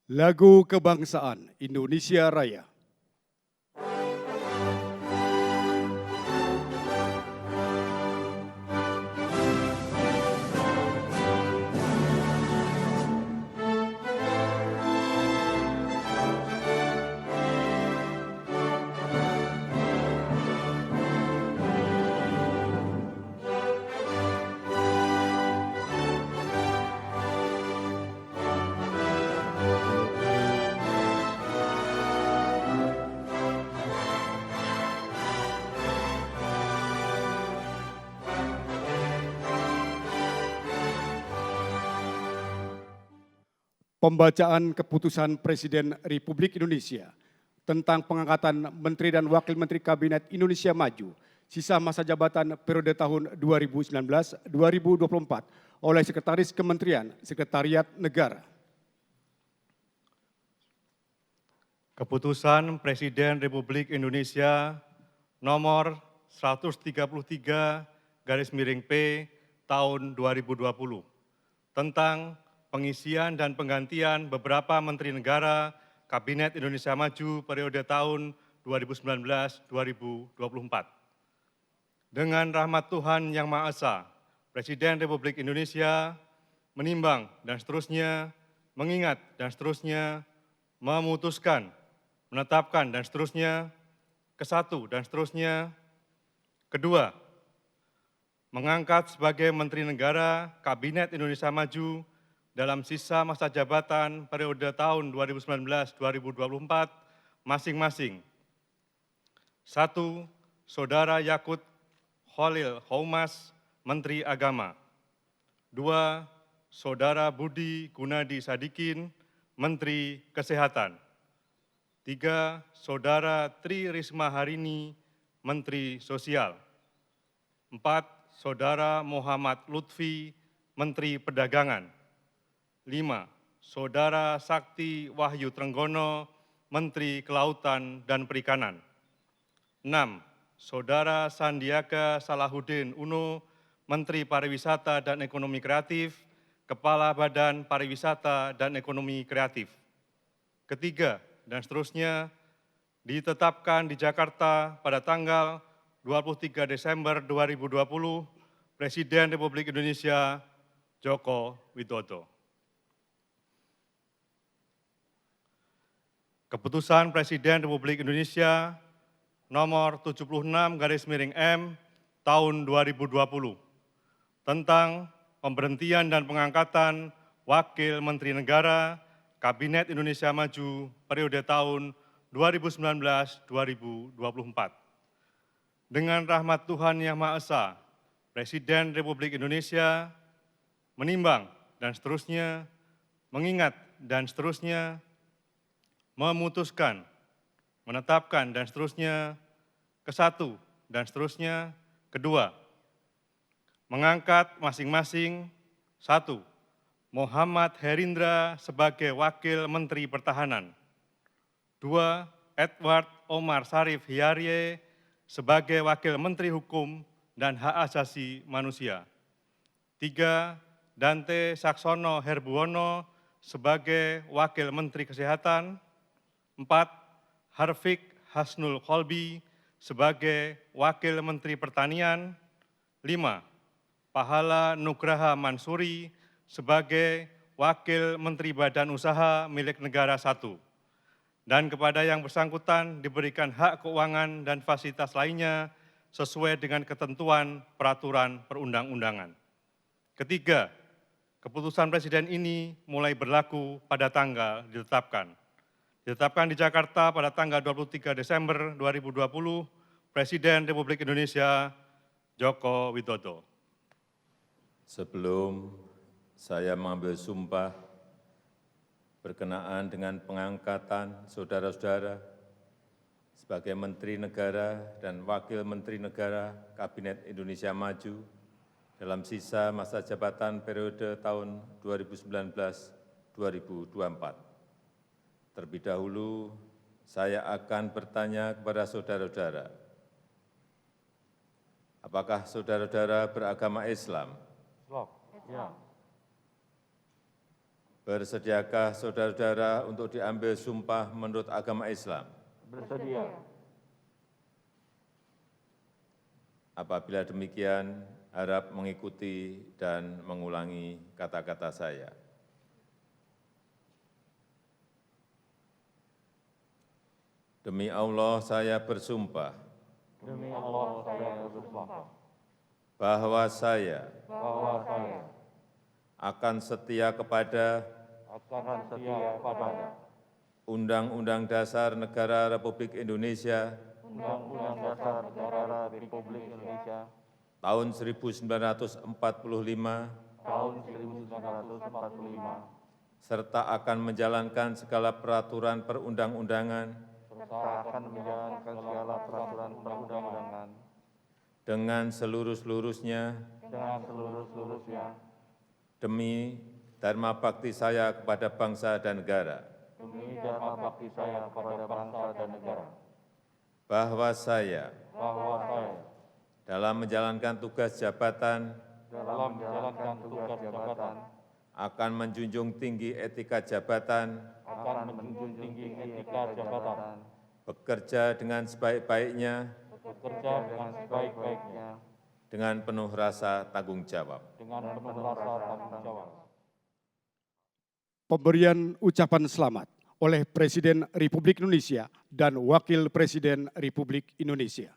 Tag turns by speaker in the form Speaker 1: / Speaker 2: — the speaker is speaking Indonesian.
Speaker 1: Lagu Kebangsaan Indonesia Raya. Pembacaan keputusan Presiden Republik Indonesia tentang pengangkatan Menteri dan Wakil Menteri Kabinet Indonesia Maju sisa masa jabatan periode tahun 2019-2024 oleh Sekretaris Kementerian Sekretariat Negara.
Speaker 2: Keputusan Presiden Republik Indonesia nomor 133/P tahun 2020 tentang pengisian dan penggantian beberapa Menteri Negara Kabinet Indonesia Maju periode tahun 2019-2024. Dengan rahmat Tuhan Yang Maha Esa, Presiden Republik Indonesia menimbang dan seterusnya, mengingat dan seterusnya, memutuskan, menetapkan dan seterusnya, kesatu dan seterusnya, kedua, mengangkat sebagai Menteri Negara Kabinet Indonesia Maju dalam sisa masa jabatan periode tahun 2019-2024 masing-masing. 1. Saudara Yakut Khalil Qoumas, Menteri Agama. 2. Saudara Budi Gunadi Sadikin, Menteri Kesehatan. 3. Saudara Tri Risma Harini, Menteri Sosial. 4. Saudara Muhammad Lutfi, Menteri Perdagangan. 5. Saudara Sakti Wahyu Trenggono, Menteri Kelautan dan Perikanan. 6. Saudara Sandiaga Salahuddin Uno, Menteri Pariwisata dan Ekonomi Kreatif, Kepala Badan Pariwisata dan Ekonomi Kreatif. Ketiga, dan seterusnya, ditetapkan di Jakarta pada tanggal 23 Desember 2020, Presiden Republik Indonesia Joko Widodo. Keputusan Presiden Republik Indonesia nomor 76/M tahun 2020 tentang pemberhentian dan pengangkatan Wakil Menteri Negara Kabinet Indonesia Maju periode tahun 2019-2024. Dengan rahmat Tuhan Yang Maha Esa, Presiden Republik Indonesia menimbang dan seterusnya, mengingat dan seterusnya, memutuskan, menetapkan dan seterusnya, kesatu dan seterusnya, kedua, mengangkat masing-masing, 1. Muhammad Herindra sebagai Wakil Menteri Pertahanan. 2. Edward Omar Syarif Hiyarye sebagai Wakil Menteri Hukum dan Hak Asasi Manusia. 3. Dante Saxono Herbuwono sebagai Wakil Menteri Kesehatan. 4. Harfiq Hasnul Kolbi sebagai Wakil Menteri Pertanian. 5. Pahala Nugraha Mansuri sebagai Wakil Menteri Badan Usaha Milik Negara 1. Dan kepada yang bersangkutan diberikan hak keuangan dan fasilitas lainnya sesuai dengan ketentuan peraturan perundang-undangan. Ketiga, keputusan Presiden ini mulai berlaku pada tanggal ditetapkan. Ditetapkan di Jakarta pada tanggal 23 Desember 2020, Presiden Republik Indonesia Joko Widodo.
Speaker 3: Sebelum saya mengambil sumpah berkenaan dengan pengangkatan saudara-saudara sebagai Menteri Negara dan Wakil Menteri Negara Kabinet Indonesia Maju dalam sisa masa jabatan periode tahun 2019-2024. Terlebih dahulu, saya akan bertanya kepada saudara-saudara, apakah saudara-saudara beragama Islam?
Speaker 2: Ya.
Speaker 3: Bersediakah saudara-saudara untuk diambil sumpah menurut agama Islam?
Speaker 4: Bersedia.
Speaker 3: Apabila demikian, harap mengikuti dan mengulangi kata-kata saya. Demi Allah saya bersumpah
Speaker 4: Demi Allah saya bersumpah
Speaker 3: bahwa saya
Speaker 4: bahwa saya
Speaker 3: akan setia kepada
Speaker 4: akan setia kepada
Speaker 3: Undang-Undang Dasar Negara Republik Indonesia
Speaker 4: Undang-Undang Dasar Negara Republik Indonesia
Speaker 3: tahun 1945
Speaker 4: tahun 1945
Speaker 3: serta akan menjalankan segala peraturan perundang-undangan
Speaker 4: serta akan menjalankan segala peraturan perundang-undangan
Speaker 3: dengan seluruh-seluruhnya
Speaker 4: dengan seluruh-seluruhnya
Speaker 3: demi dharma bakti saya kepada bangsa dan negara,
Speaker 4: demi dharma bakti saya kepada bangsa dan negara,
Speaker 3: bahwa saya
Speaker 4: bahwa saya
Speaker 3: dalam menjalankan tugas jabatan
Speaker 4: dalam menjalankan tugas jabatan
Speaker 3: akan menjunjung tinggi etika jabatan,
Speaker 4: akan menjunjung tinggi etika jabatan,
Speaker 3: bekerja dengan sebaik-baiknya,
Speaker 4: bekerja dengan sebaik-baiknya,
Speaker 3: dengan penuh rasa tanggung jawab.
Speaker 4: dengan penuh rasa tanggung jawab.
Speaker 1: Pemberian ucapan selamat oleh Presiden Republik Indonesia dan Wakil Presiden Republik Indonesia.